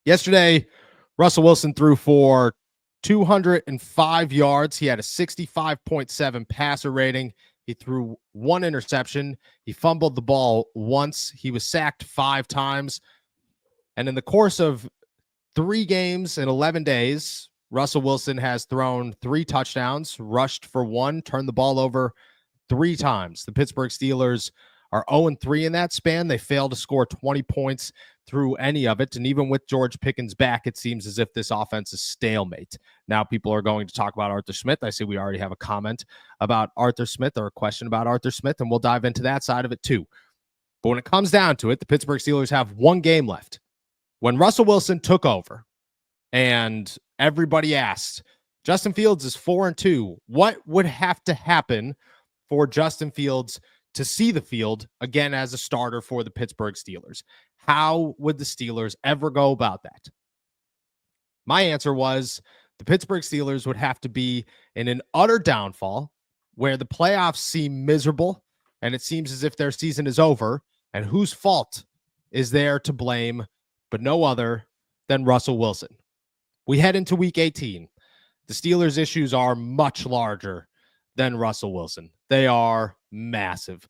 Yesterday, Russell Wilson threw for 205 yards. He had a 65.7 passer rating. He threw one interception. He fumbled the ball once. He was sacked 5 times. And in the course of 3 games in 11 days, Russell Wilson has thrown 3 touchdowns, rushed for 1, turned the ball over 3 times. The Pittsburgh Steelers are 0-3 in that span. They failed to score 20 points through any of it. And even with George Pickens back, it seems as if this offense is stalemate. Now people are going to talk about Arthur Smith. I see we already have a comment about Arthur Smith or a question about Arthur Smith, and we'll dive into that side of it too. But when it comes down to it, the Pittsburgh Steelers have 1 game left. When Russell Wilson took over and everybody asked, Justin Fields is 4-2, what would have to happen for Justin Fields to see the field again as a starter for the Pittsburgh Steelers? How would the Steelers ever go about that? My answer was the Pittsburgh Steelers would have to be in an utter downfall where the playoffs seem miserable and it seems as if their season is over, and whose fault is there to blame but no other than Russell Wilson. We head into week 18. The Steelers' issues are much larger than Russell Wilson. They are massive.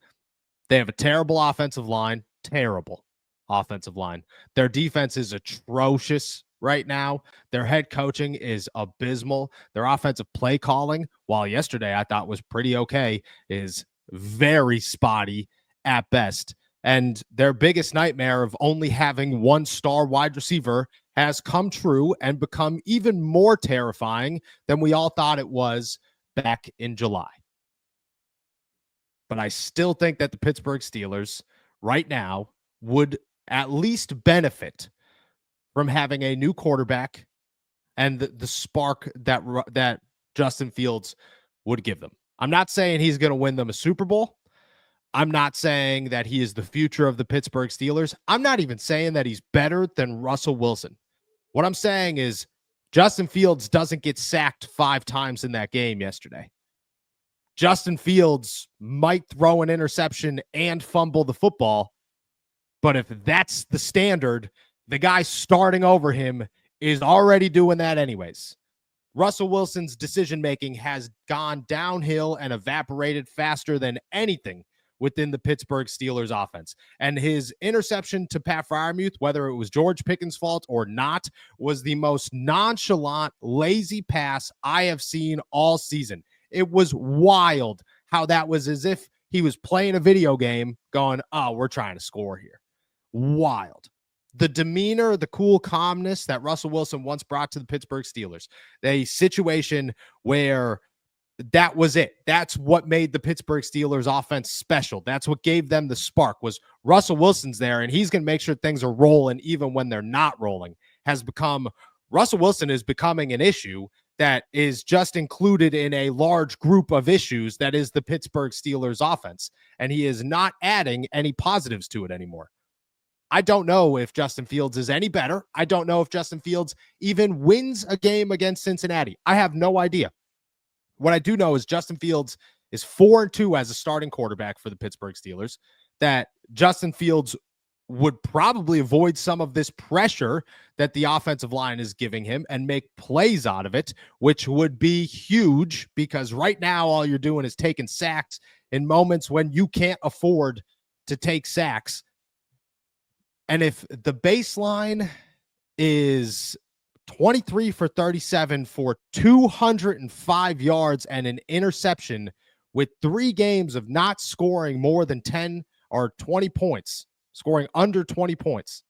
They have a terrible offensive line, terrible offensive line. Their defense is atrocious right now. Their head coaching is abysmal. Their offensive play calling, while yesterday I thought was pretty okay, is very spotty at best. And their biggest nightmare of only having 1 star wide receiver has come true and become even more terrifying than we all thought it was back in July. But I still think that the Pittsburgh Steelers right now would at least benefit from having a new quarterback and the spark that Justin Fields would give them. I'm not saying he's going to win them a Super Bowl. I'm not saying that he is the future of the Pittsburgh Steelers. I'm not even saying that he's better than Russell Wilson. What I'm saying is Justin Fields doesn't get sacked 5 times in that game yesterday. Justin Fields might throw an interception and fumble the football, but if that's the standard, the guy starting over him is already doing that anyways. Russell Wilson's decision-making has gone downhill and evaporated faster than anything within the Pittsburgh Steelers offense. And his interception to Pat Freiermuth, whether it was George Pickens' fault or not, was the most nonchalant, lazy pass I have seen all season. It was wild how that was as if he was playing a video game going, oh, we're trying to score here. Wild. The demeanor, the cool calmness that Russell Wilson once brought to the Pittsburgh Steelers, a situation where that was it. That's what made the Pittsburgh Steelers offense special. That's what gave them the spark, was Russell Wilson's there, and he's going to make sure things are rolling even when they're not rolling. Russell Wilson is becoming an issue that is just included in a large group of issues that is the Pittsburgh Steelers offense, and he is not adding any positives to it anymore. I don't know if Justin Fields is any better. I don't know if Justin Fields even wins a game against Cincinnati. I have no idea. What I do know is Justin Fields is 4-2 as a starting quarterback for the Pittsburgh Steelers, that Justin Fields would probably avoid some of this pressure that the offensive line is giving him and make plays out of it, which would be huge because right now all you're doing is taking sacks in moments when you can't afford to take sacks. And if the baseline is 23 for 37 for 205 yards and an interception with 3 games of not scoring more than 10 or 20 points, scoring under 20 points,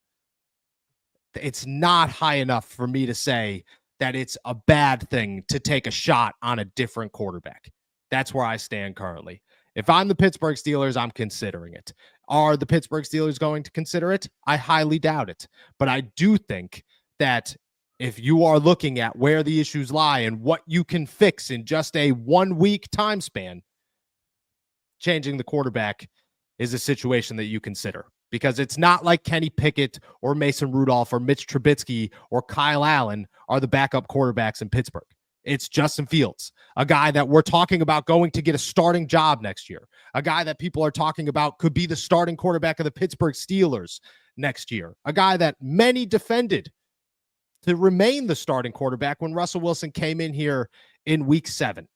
it's not high enough for me to say that it's a bad thing to take a shot on a different quarterback. That's where I stand currently. If I'm the Pittsburgh Steelers, I'm considering it. Are the Pittsburgh Steelers going to consider it? I highly doubt it. But I do think that if you are looking at where the issues lie and what you can fix in just a 1-week time span, changing the quarterback is a situation that you consider. Because it's not like Kenny Pickett or Mason Rudolph or Mitch Trubisky or Kyle Allen are the backup quarterbacks in Pittsburgh. It's Justin Fields, a guy that we're talking about going to get a starting job next year, a guy that people are talking about could be the starting quarterback of the Pittsburgh Steelers next year, a guy that many defended to remain the starting quarterback when Russell Wilson came in here in week 7.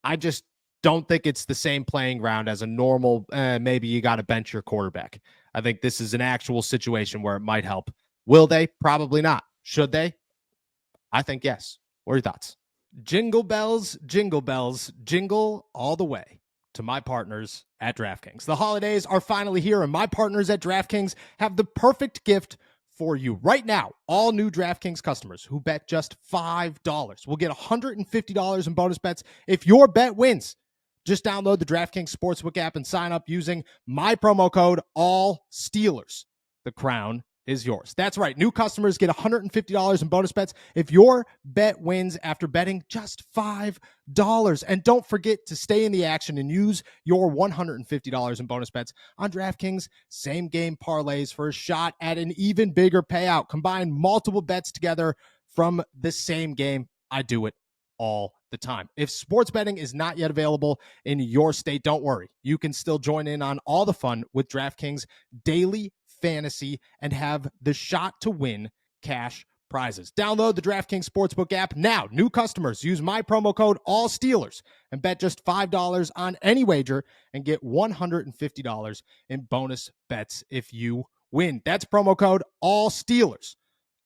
I just don't think it's the same playing ground as a normal, maybe you got to bench your quarterback. I think this is an actual situation where it might help. Will they? Probably not. Should they? I think yes. What are your thoughts? Jingle bells, jingle all the way to my partners at DraftKings. The holidays are finally here, and my partners at DraftKings have the perfect gift for you. Right now, all new DraftKings customers who bet just $5 will get $150 in bonus bets if your bet wins. Just download the DraftKings Sportsbook app and sign up using my promo code ALLSteelers. The crown is yours. That's right. New customers get $150 in bonus bets if your bet wins after betting just $5. And don't forget to stay in the action and use your $150 in bonus bets on DraftKings same game parlays for a shot at an even bigger payout. Combine multiple bets together from the same game. I do it all the time. If sports betting is not yet available in your state, don't worry. You can still join in on all the fun with DraftKings daily fantasy and have the shot to win cash prizes. Download the DraftKings Sportsbook app now. New customers use my promo code ALLSteelers and bet just $5 on any wager and get $150 in bonus bets if you win. That's promo code ALLSteelers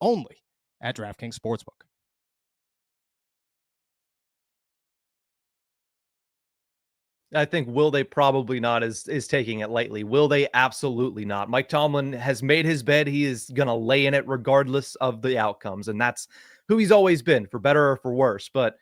only at DraftKings Sportsbook. I think will they? Probably not is taking it lightly. Will they? Absolutely not. Mike Tomlin has made his bed. He is going to lay in it regardless of the outcomes. And that's who he's always been, for better or for worse. But,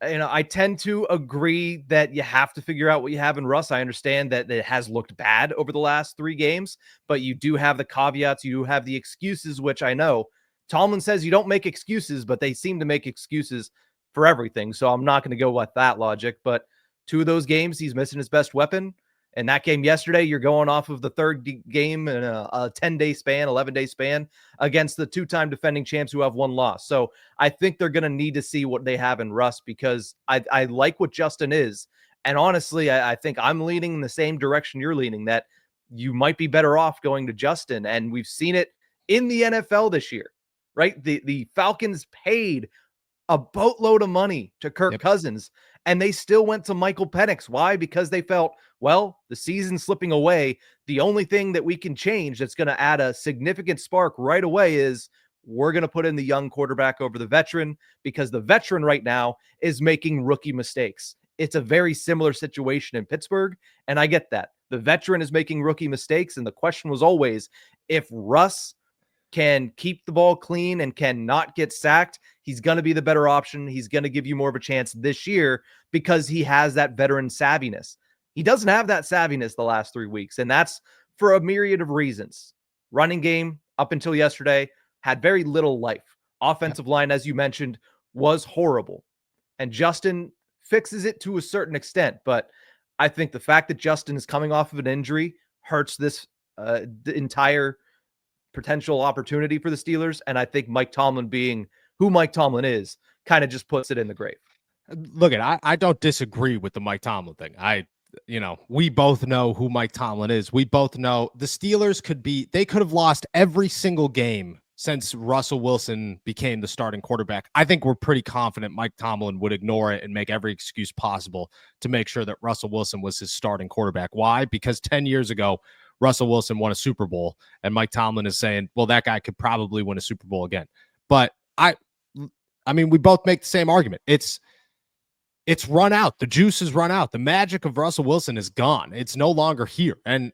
I tend to agree that you have to figure out what you have in Russ. I understand that it has looked bad over the last 3 games, but you do have the caveats. You do have the excuses, which I know Tomlin says you don't make excuses, but they seem to make excuses for everything. So I'm not going to go with that logic, but 2 of those games, he's missing his best weapon. And that game yesterday, you're going off of the third game in a 10-day span, 11-day span against the 2-time defending champs who have 1 loss. So I think they're going to need to see what they have in Russ, because I like what Justin is. And honestly, I think I'm leaning in the same direction you're leaning, that you might be better off going to Justin. And we've seen it in the NFL this year, right? The Falcons paid a boatload of money to Kirk Cousins, and they still went to Michael Penix. Why? Because they felt, well, the season's slipping away. The only thing that we can change that's going to add a significant spark right away is we're going to put in the young quarterback over the veteran, because the veteran right now is making rookie mistakes. It's a very similar situation in Pittsburgh, and I get that. The veteran is making rookie mistakes, and the question was always, if Russ can keep the ball clean and cannot get sacked, he's going to be the better option. He's going to give you more of a chance this year because he has that veteran savviness. He doesn't have that savviness the last 3 weeks, and that's for a myriad of reasons. Running game, up until yesterday, had very little life. Offensive line, as you mentioned, was horrible. And Justin fixes it to a certain extent, but I think the fact that Justin is coming off of an injury hurts this the entire potential opportunity for the Steelers. And I think Mike Tomlin, being who Mike Tomlin is, kind of just puts it in the grave. Look, I don't disagree with the Mike Tomlin thing. We both know who Mike Tomlin is. We both know the Steelers they could have lost every single game since Russell Wilson became the starting quarterback. I think we're pretty confident Mike Tomlin would ignore it and make every excuse possible to make sure that Russell Wilson was his starting quarterback. Why? Because 10 years ago, Russell Wilson won a Super Bowl, and Mike Tomlin is saying, well, that guy could probably win a Super Bowl again. But I mean, we both make the same argument. It's run out. The juice is run out. The magic of Russell Wilson is gone. It's no longer here. And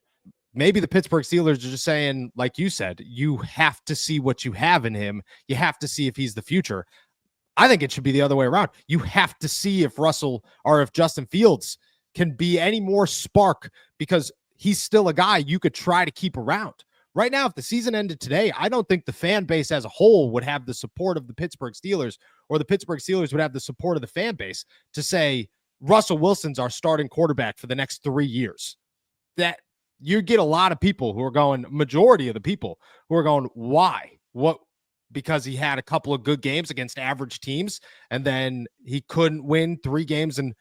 maybe the Pittsburgh Steelers are just saying, like you said, you have to see what you have in him. You have to see if he's the future. I think it should be the other way around. You have to see if Russell or if Justin Fields can be any more spark, because he's still a guy you could try to keep around. Right now, if the season ended today, I don't think the fan base as a whole would have the support of the Pittsburgh Steelers, or the Pittsburgh Steelers would have the support of the fan base to say Russell Wilson's our starting quarterback for the next 3 years. That you get a lot of people who are going, majority of the people who are going, why? What? Because he had a couple of good games against average teams, and then he couldn't win 3 games in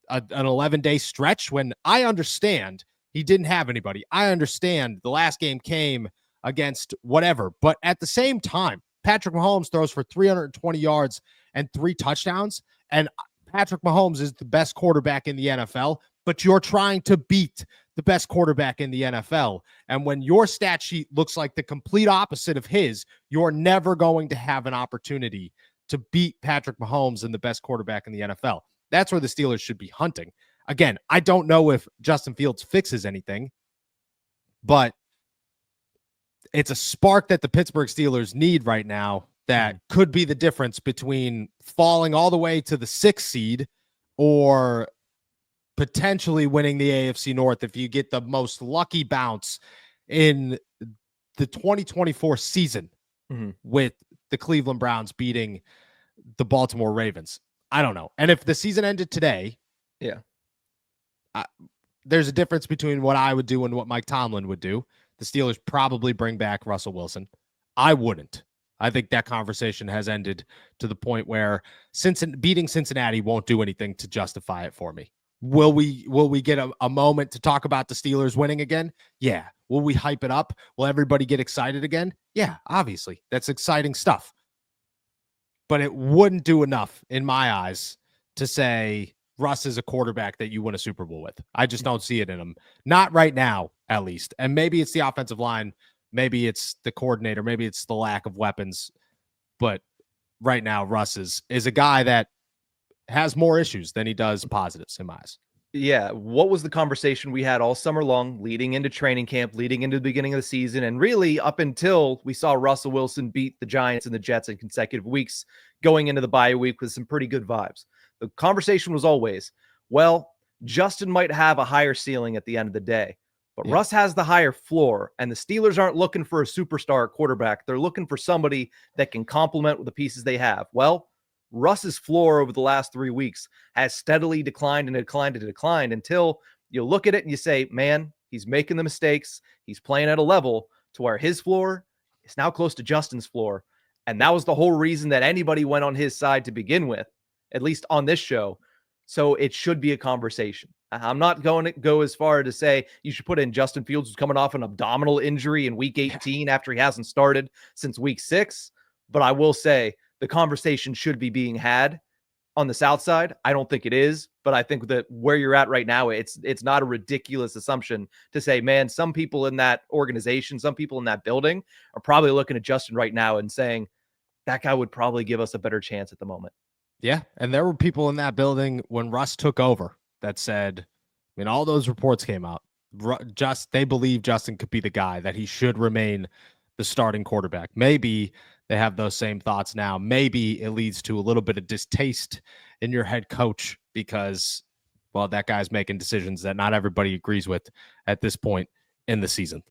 an 11-day stretch, when I understand he didn't have anybody. I understand the last game came against whatever. But at the same time, Patrick Mahomes throws for 320 yards and 3 touchdowns, and Patrick Mahomes is the best quarterback in the NFL, but you're trying to beat the best quarterback in the NFL. And when your stat sheet looks like the complete opposite of his, you're never going to have an opportunity to beat Patrick Mahomes and the best quarterback in the NFL. That's where the Steelers should be hunting. Again, I don't know if Justin Fields fixes anything, but it's a spark that the Pittsburgh Steelers need right now that could be the difference between falling all the way to the 6th seed or potentially winning the AFC North if you get the most lucky bounce in the 2024 season with the Cleveland Browns beating the Baltimore Ravens. I don't know. And if the season ended today, there's a difference between what I would do and what Mike Tomlin would do. The Steelers probably bring back Russell Wilson. I wouldn't. I think that conversation has ended to the point where beating Cincinnati won't do anything to justify it for me. Will we get a moment to talk about the Steelers winning again? Yeah. Will we hype it up? Will everybody get excited again? Yeah, obviously. That's exciting stuff. But it wouldn't do enough in my eyes to say Russ is a quarterback that you win a Super Bowl with. I just don't see it in him. Not right now, at least. And maybe it's the offensive line. Maybe it's the coordinator. Maybe it's the lack of weapons. But right now, Russ is a guy that has more issues than he does positives in my eyes. Yeah. What was the conversation we had all summer long, leading into training camp, leading into the beginning of the season, and really up until we saw Russell Wilson beat the Giants and the Jets in consecutive weeks, going into the bye week with some pretty good vibes? The conversation was always, well, Justin might have a higher ceiling at the end of the day, but Russ has the higher floor, and the Steelers aren't looking for a superstar quarterback. They're looking for somebody that can complement with the pieces they have. Well, Russ's floor over the last 3 weeks has steadily declined and declined and declined until you look at it and you say, man, he's making the mistakes. He's playing at a level to where his floor is now close to Justin's floor. And that was the whole reason that anybody went on his side to begin with, at least on this show. So it should be a conversation. I'm not going to go as far to say you should put in Justin Fields, who's coming off an abdominal injury in week 18 after he hasn't started since week 6. But I will say the conversation should be being had on the South side. I don't think it is, but I think that where you're at right now, it's not a ridiculous assumption to say, man, some people in that organization, some people in that building are probably looking at Justin right now and saying that guy would probably give us a better chance at the moment. Yeah, and there were people in that building when Russ took over that said, I mean, all those reports came out. They believe Justin could be the guy, that he should remain the starting quarterback. Maybe they have those same thoughts now. Maybe it leads to a little bit of distaste in your head coach because, well, that guy's making decisions that not everybody agrees with at this point in the season.